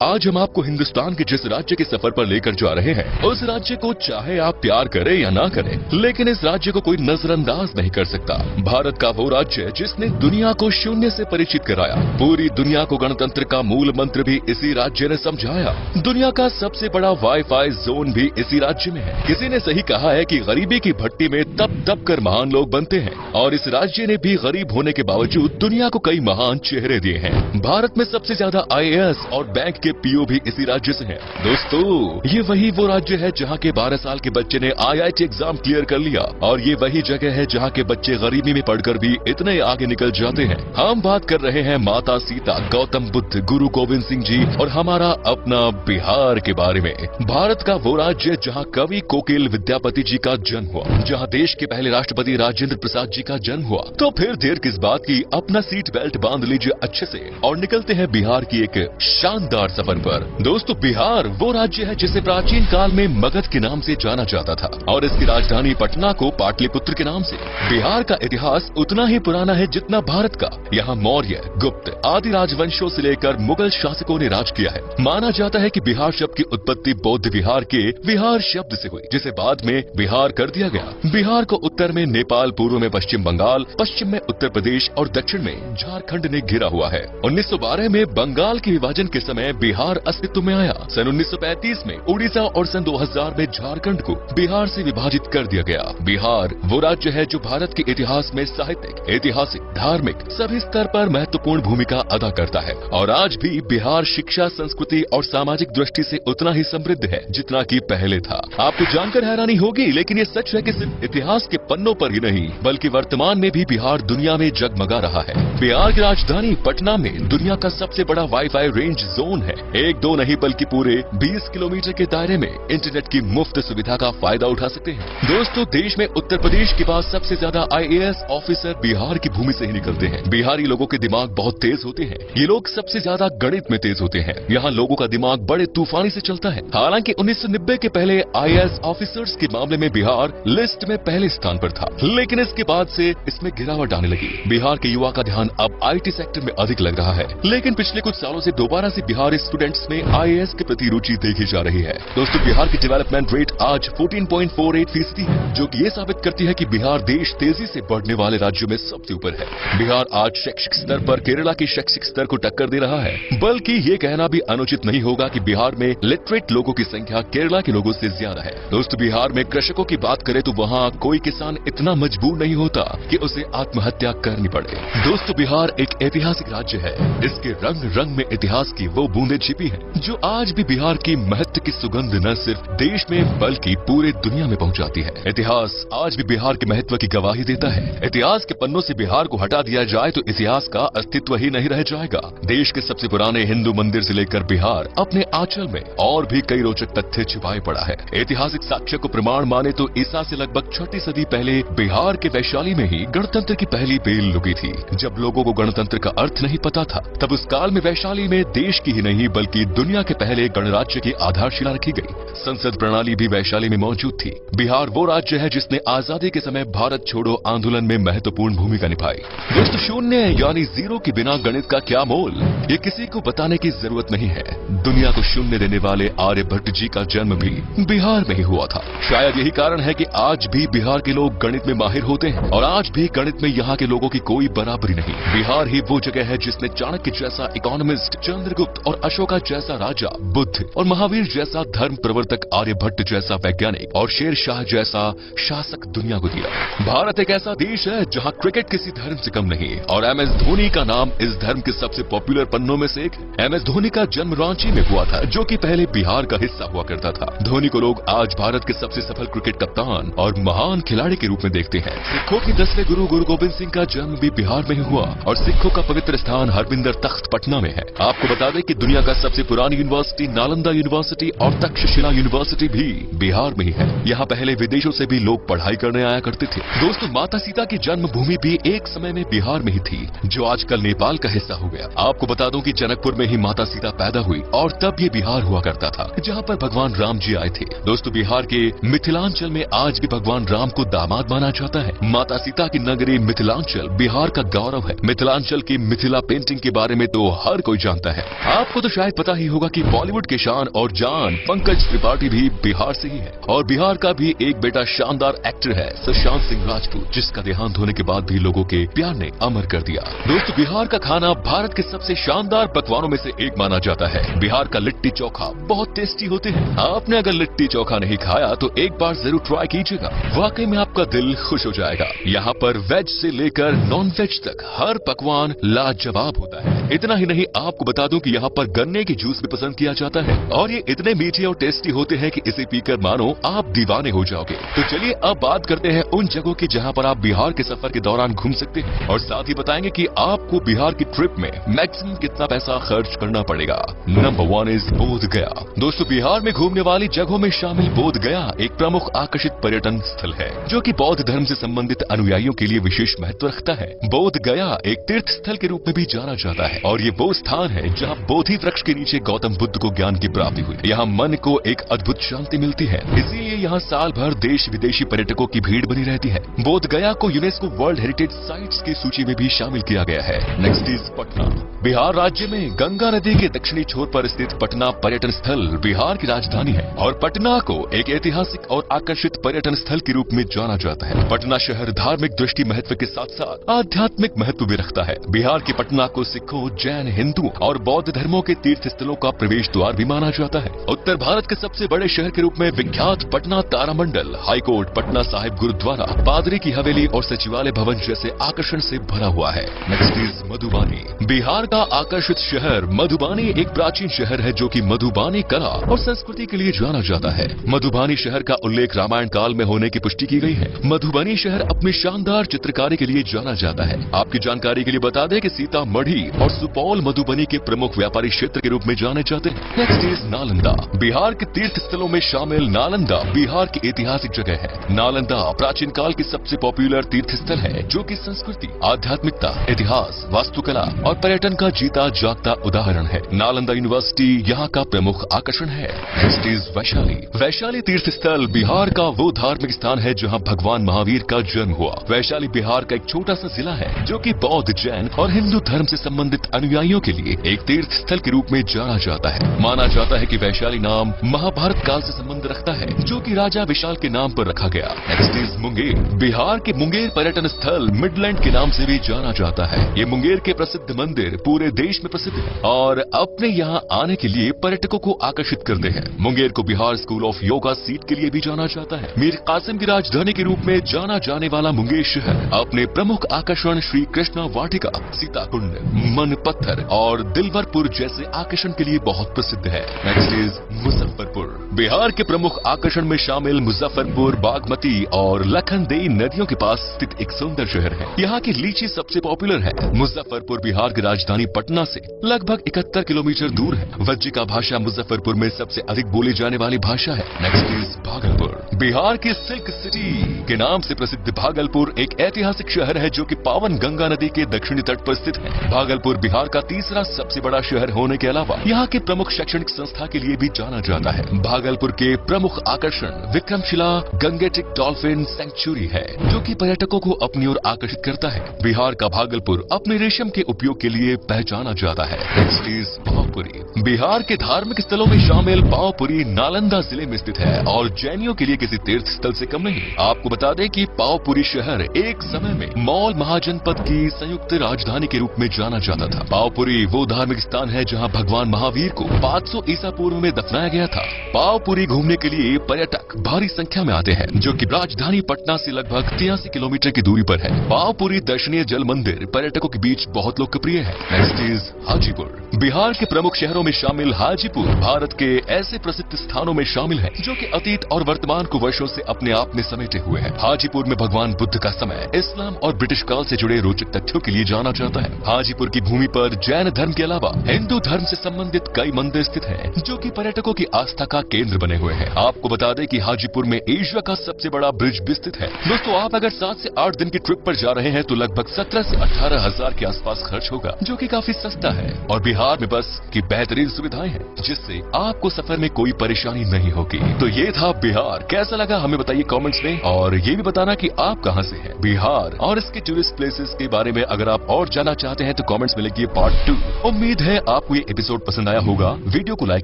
आज हम आपको हिंदुस्तान के जिस राज्य के सफर पर लेकर जा रहे हैं, उस राज्य को चाहे आप प्यार करें या ना करें, लेकिन इस राज्य को कोई नजरअंदाज नहीं कर सकता। भारत का वो राज्य जिसने दुनिया को शून्य से परिचित कराया, पूरी दुनिया को गणतंत्र का मूल मंत्र भी इसी राज्य ने समझाया। दुनिया का सबसे बड़ा वाईफाई जोन भी इसी राज्य में है। किसी ने सही कहा है कि गरीबी की भट्टी में तप तप कर महान लोग बनते हैं, और इस राज्य ने भी गरीब होने के बावजूद दुनिया को कई महान चेहरे दिए हैं। भारत में सबसे ज्यादा IAS और बैंक के PO भी इसी राज्य से हैं। दोस्तों, ये वही वो राज्य है जहाँ के 12 साल के बच्चे ने IIT एग्जाम क्लियर कर लिया, और ये वही जगह है जहाँ के बच्चे गरीबी में पढ़कर भी इतने आगे निकल जाते हैं। हम बात कर रहे हैं माता सीता, गौतम बुद्ध, गुरु गोविंद सिंह जी और हमारा अपना बिहार के बारे में। भारत का वो राज्य जहाँ कवि कोकिल विद्यापति जी का जन्म हुआ, जहाँ देश के पहले राष्ट्रपति राजेंद्र प्रसाद जी का जन्म हुआ। तो फिर देर किस बात की, अपना सीट बेल्ट बांध लीजिए अच्छे से और निकलते हैं बिहार की एक शानदार सफर पर। दोस्तों, बिहार वो राज्य है जिसे प्राचीन काल में मगध के नाम से जाना जाता था, और इसकी राजधानी पटना को पाटलिपुत्र के नाम से। बिहार का इतिहास उतना ही पुराना है जितना भारत का। यहाँ मौर्य, गुप्त आदि राजवंशों से लेकर मुगल शासकों ने राज किया है। माना जाता है कि बिहार शब्द की उत्पत्ति बौद्ध विहार के विहार शब्द से हुई, जिसे बाद में बिहार कर दिया गया। बिहार को उत्तर में नेपाल, पूर्व में पश्चिम बंगाल, पश्चिम में उत्तर प्रदेश और दक्षिण में झारखंड ने घिरा हुआ है। 1912 में बंगाल के विभाजन के समय बिहार अस्तित्व में आया। सन 1935 में उड़ीसा और सन 2000 में झारखंड को बिहार से विभाजित कर दिया गया। बिहार वो राज्य है जो भारत के इतिहास में साहित्यिक, ऐतिहासिक, धार्मिक सभी स्तर पर महत्वपूर्ण भूमिका अदा करता है, और आज भी बिहार शिक्षा, संस्कृति और सामाजिक दृष्टि से उतना ही समृद्ध है जितना कि पहले था। आपको जानकर हैरानी होगी, लेकिन ये सच है कि सिर्फ इतिहास के पन्नों पर ही नहीं, बल्कि वर्तमान में भी बिहार दुनिया में जगमगा रहा है। बिहार की राजधानी पटना में दुनिया का सबसे बड़ा वाईफाई रेंज जोन है। एक दो नहीं बल्कि पूरे 20 किलोमीटर के दायरे में इंटरनेट की मुफ्त सुविधा का फायदा उठा सकते हैं। दोस्तों, देश में उत्तर प्रदेश के बाद सबसे ज्यादा IAS ऑफिसर बिहार की भूमि से ही निकलते हैं। बिहारी लोगों के दिमाग बहुत तेज होते हैं। ये लोग सबसे ज्यादा गणित में तेज होते हैं। यहाँ लोगों का दिमाग बड़े तूफानी से चलता है। हालांकि 1990 के पहले IAS ऑफिसर्स के मामले में बिहार लिस्ट में पहले स्थान पर था, लेकिन इसके बाद से इसमें गिरावट आने लगी। बिहार के युवा का ध्यान अब IT सेक्टर में अधिक लग रहा है, लेकिन पिछले कुछ सालों से दोबारा से बिहार स्टूडेंट्स में IAS के प्रति रुचि देखी जा रही है। दोस्तों, बिहार की डेवलपमेंट रेट आज 14.48% है, जो कि ये साबित करती है कि बिहार देश तेजी से बढ़ने वाले राज्यों में सबसे ऊपर है। बिहार आज शैक्षिक स्तर पर केरला की शैक्षिक स्तर को टक्कर दे रहा है, बल्कि ये कहना भी अनुचित नहीं होगा कि बिहार में लिटरेट लोगों की संख्या केरला के लोगों से ज्यादा है। दोस्तों, बिहार में कृषकों की बात करें तो वहाँ कोई किसान इतना मजबूर नहीं होता कि उसे आत्महत्या करनी पड़े। दोस्तों, बिहार एक ऐतिहासिक राज्य है। इसके रंग रंग में इतिहास की वो बूंदें छिपी हैं, जो आज भी बिहार की महत्व की सुगंध न सिर्फ देश में बल्कि पूरे दुनिया में पहुंचाती है। इतिहास आज भी बिहार के महत्व की गवाही देता है। इतिहास के पन्नों से बिहार को हटा दिया जाए तो इतिहास का अस्तित्व ही नहीं रह जाएगा। देश के सबसे पुराने हिंदू मंदिर से लेकर बिहार अपने आंचल में और भी कई रोचक तथ्य छिपाए पड़ा है। ऐतिहासिक साक्ष्य को प्रमाण माने तो ईसा से लगभग 6वीं सदी पहले बिहार के वैशाली में ही गणतंत्र की पहली बेल लुगी थी। जब लोगों को गणतंत्र का अर्थ नहीं पता था, तब उस काल में वैशाली में देश की ही नहीं बल्कि दुनिया के पहले गणराज्य की आधारशिला रखी गई। संसद प्रणाली भी वैशाली में मौजूद थी। बिहार वो राज्य है जिसने आजादी के समय भारत छोड़ो आंदोलन में महत्वपूर्ण भूमिका निभाई। दोस्तों, शून्य यानी जीरो के बिना गणित का क्या मोल, ये किसी को बताने की जरूरत नहीं है। दुनिया को शून्य देने वाले आर्यभट्ट जी का जन्म भी बिहार में ही हुआ था। शायद यही कारण है कि आज भी बिहार के लोग गणित में माहिर होते हैं, और आज भी गणित में यहाँ के लोगों की कोई बराबरी नहीं। बिहार ही वो जगह है जिसने चाणक्य जैसा इकोनॉमिस्ट, चंद्रगुप्त और अशोका जैसा राजा, बुद्ध और महावीर जैसा धर्म प्रवर्तक, आर्यभट्ट जैसा वैज्ञानिक और शेर शाह जैसा शासक दुनिया को दिया। भारत एक ऐसा देश है जहाँ क्रिकेट किसी धर्म से कम नहीं, और MS धोनी का नाम इस धर्म के सबसे पॉपुलर पन्नों में से एक। MS धोनी का जन्म रांची में हुआ था, जो कि पहले बिहार का हिस्सा हुआ करता था। धोनी को लोग आज भारत के सबसे सफल क्रिकेट कप्तान और महान खिलाड़ी के रूप में देखते हैं। सिखों के 10वें गुरु गुरु गोविंद सिंह का जन्म भी बिहार में ही हुआ, और सिखों का पवित्र स्थान हरमिंदर तख्त पटना में है। आपको बता दें कि दुनिया का सबसे पुरानी यूनिवर्सिटी नालंदा यूनिवर्सिटी और तक्षशिला यूनिवर्सिटी भी बिहार में ही है। यहाँ पहले विदेशों से भी लोग पढ़ाई करने आया करते थे। दोस्तों, माता सीता की जन्मभूमि भी एक समय में बिहार में ही थी, जो आजकल नेपाल का हिस्सा हो गया। आपको बता दूं कि जनकपुर में ही माता सीता पैदा हुई, और तब ये बिहार हुआ करता था, जहाँ पर भगवान राम जी आए थे। दोस्तों, बिहार के मिथिलांचल में आज भी भगवान राम को दामाद माना जाता है। माता सीता की नगरी मिथिलांचल बिहार का गौरव है। मिथिलांचल की मिथिला पेंटिंग के बारे में तो हर कोई जानता है। आपको तो शायद पता ही होगा कि बॉलीवुड के शान और जान पंकज त्रिपाठी भी बिहार से ही है और बिहार का भी एक बेटा शानदार एक्टर है सुशांत सिंह राजपूत, जिसका देहांत होने के बाद भी लोगों के प्यार ने अमर कर दिया। दोस्तों, बिहार का खाना भारत के सबसे शानदार पकवानों में से एक माना जाता है। बिहार का लिट्टी चोखा बहुत टेस्टी होते हैं। आपने अगर लिट्टी चोखा नहीं खाया तो एक बार जरूर ट्राई कीजिएगा, वाकई में आपका दिल खुश हो जाएगा। यहाँ पर वेज से लेकर नॉन वेज तक हर पकवान लाजवाब होता है। इतना ही नहीं, आपको बता दूं कि यहाँ पर गन्ने की जूस भी पसंद किया जाता है और ये इतने मीठे और टेस्टी होते हैं कि इसे पीकर मानो आप दीवाने हो जाओगे। तो चलिए अब बात करते हैं उन जगहों की जहाँ पर आप बिहार के सफर के दौरान घूम सकते हैं और साथ ही बताएंगे कि आपको बिहार की ट्रिप में मैक्सिमम कितना पैसा खर्च करना पड़ेगा। नंबर 1 इज बोध गया। दोस्तों, बिहार में घूमने वाली जगहों में शामिल बोध गया एक प्रमुख आकर्षित पर्यटन स्थल है जो कि बौद्ध धर्म से संबंधित अनुयायियों के लिए विशेष महत्व रखता है। बोध गया एक तीर्थ स्थल के रूप में भी जाना जाता है और ये वो स्थान है जहाँ बोधि वृक्ष के नीचे गौतम बुद्ध को ज्ञान की प्राप्ति हुई। यहाँ मन को एक अद्भुत शांति मिलती है, इसीलिए यहाँ साल भर देश विदेशी पर्यटकों की भीड़ बनी रहती है। बोध गया को यूनेस्को वर्ल्ड हेरिटेज साइट्स की सूची में भी शामिल किया गया है। Next is Patna. बिहार राज्य में गंगा नदी के दक्षिणी छोर पर स्थित पटना पर्यटन स्थल बिहार की राजधानी है और पटना को एक ऐतिहासिक और आकर्षित पर्यटन स्थल के रूप में जाना जाता है। पटना शहर धार्मिक दृष्टि महत्व के साथ साथ आध्यात्मिक महत्व भी रखता है। बिहार के पटना को सिखों, जैन, हिंदू और बौद्ध धर्मों के तीर्थ स्थलों का प्रवेश द्वार भी माना जाता है। उत्तर भारत के सबसे बड़े शहर के रूप में विख्यात पटना तारामंडल, हाईकोर्ट, पटना साहिब गुरुद्वारा, पादरी की हवेली और सचिवालय भवन जैसे आकर्षण से भरा हुआ है। Next is Madhubani. बिहार का आकर्षित शहर मधुबानी एक प्राचीन शहर है जो कि मधुबानी कला और संस्कृति के लिए जाना जाता है। मधुबानी शहर का उल्लेख रामायण काल में होने की पुष्टि की गई है। मधुबनी शहर अपनी शानदार चित्रकारी के लिए जाना जाता है। आपकी जानकारी के लिए बता दें कि सीतामढ़ी और सुपौल मधुबनी के प्रमुख व्यापारी क्षेत्र के रूप में जाने जाते हैं। Next is Nalanda. बिहार के तीर्थ स्थलों में शामिल नालंदा बिहार की ऐतिहासिक जगह है। नालंदा प्राचीन काल की सबसे पॉपुलर तीर्थ स्थल है जो कि संस्कृति, आध्यात्मिकता, इतिहास, वास्तुकला और पर्यटन का जीता जागता उदाहरण है। नालंदा यूनिवर्सिटी यहाँ का प्रमुख आकर्षण है। Next is Vaishali. वैशाली तीर्थ स्थल बिहार का वो धार्मिक स्थान है जहाँ भगवान महावीर का जन्म हुआ। वैशाली बिहार का एक छोटा सा जिला है जो कि बौद्ध, जैन और हिंदू धर्म से संबंधित अनुयायियों के लिए एक तीर्थ स्थल के रूप में जाना जाता है। माना जाता है कि वैशाली नाम महाभारत काल से संबंध रखता है जो कि राजा विशाल के नाम पर रखा गया। Next is Munger. बिहार के मुंगेर पर्यटन स्थल मिडलैंड के नाम से भी जाना जाता है। ये मुंगेर के प्रसिद्ध मंदिर पूरे देश में प्रसिद्ध है और अपने यहाँ आने के लिए पर्यटकों को आकर्षित करते हैं। मुंगेर को Bihar school of yoga seat के लिए भी जाना जाता है। मीर कासिम की राजधानी के रूप में जाना जाने वाला मुंगेर शहर अपने प्रमुख आकर्षण श्री कृष्णा वाटिका, सीता कुंड, मन पत्थर और दिलवरपुर जैसे आकर्षण के लिए बहुत प्रसिद्ध है। Next is Muzaffarpur. बिहार के प्रमुख आकर्षण में शामिल मुजफ्फरपुर बागमती और लखनदेई नदियों के पास स्थित एक सुंदर शहर है। यहाँ की लीची सबसे पॉपुलर है। मुजफ्फरपुर बिहार की राजधानी पटना से लगभग 71 किलोमीटर दूर है। वज्जिका भाषा मुजफ्फरपुर में सबसे अधिक बोली जाने वाली भाषा है। Next is Bhagalpur. बिहार की सिल्क सिटी के नाम से प्रसिद्ध भागलपुर एक ऐतिहासिक शहर है जो कि पावन गंगा नदी के दक्षिणी तट पर स्थित है। भागलपुर बिहार का तीसरा सबसे बड़ा शहर होने के अलावा यहाँ के प्रमुख शैक्षणिक संस्था के लिए भी जाना जाता है। भागलपुर के प्रमुख आकर्षण विक्रमशिला गंगेटिक डॉल्फिन सेंचुरी है जो कि पर्यटकों को अपनी ओर आकर्षित करता है। बिहार का भागलपुर अपने रेशम के उपयोग के लिए पहचाना जाता है। Next is Pawapuri. बिहार के धार्मिक स्थलों में शामिल पावपुरी नालंदा जिले में स्थित है और जैनियों के लिए किसी तीर्थ स्थल से कम नहीं। आपको बता दें कि पावपुरी शहर एक समय में मौल महाजनपद की संयुक्त राजधानी के रूप में जाना जाता था। पावपुरी वो धार्मिक स्थान है जहां भगवान महावीर को 500 ईसा पूर्व में दफनाया गया था। पावपुरी घूमने के लिए पर्यटक भारी संख्या में आते हैं जो कि राजधानी पटना से लगभग 83 किलोमीटर की दूरी पर है। पावपुरी दर्शनीय जल मंदिर पर्यटकों के बीच बहुत लोकप्रिय है। Next is Hajipur. बिहार के प्रमुख शहरों में शामिल हाजीपुर भारत के ऐसे प्रसिद्ध स्थानों में शामिल है जो कि अतीत और वर्तमान को वर्षों से अपने आप में समेटे हुए है। हाजीपुर में भगवान बुद्ध का समय, इस्लाम और ब्रिटिश काल से जुड़े रोचक तथ्यों के लिए जाना जाता है। हाजीपुर की भूमि पर जैन धर्म के अलावा हिंदू धर्म से संबंधित कई मंदिर स्थित हैं जो कि पर्यटकों की आस्था का केंद्र बने हुए हैं। आपको बता दें कि हाजीपुर में एशिया का सबसे बड़ा ब्रिज भी स्थित है। दोस्तों, आप अगर 7 से 8 दिन की ट्रिप पर जा रहे हैं तो लगभग 17 से 18 हजार के आसपास खर्च होगा जो कि काफी सस्ता है और बिहार में बस की बेहतरीन सुविधाएं हैं जिससे आपको सफर में कोई परेशानी नहीं होगी। तो ये था बिहार। कैसा लगा हमें बताइए कमेंट्स में और ये भी बताना कि आप कहां से हैं। बिहार और इसके टूरिस्ट प्लेसेस के बारे में अगर आप और जानना चाहते हैं तो कमेंट्स में लिखिए पार्ट 2। उम्मीद है आपको आपको ये एपिसोड पसंद आया होगा, वीडियो को लाइक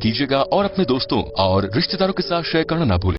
कीजिएगा और अपने दोस्तों और रिश्तेदारों के साथ शेयर करना ना भूलें।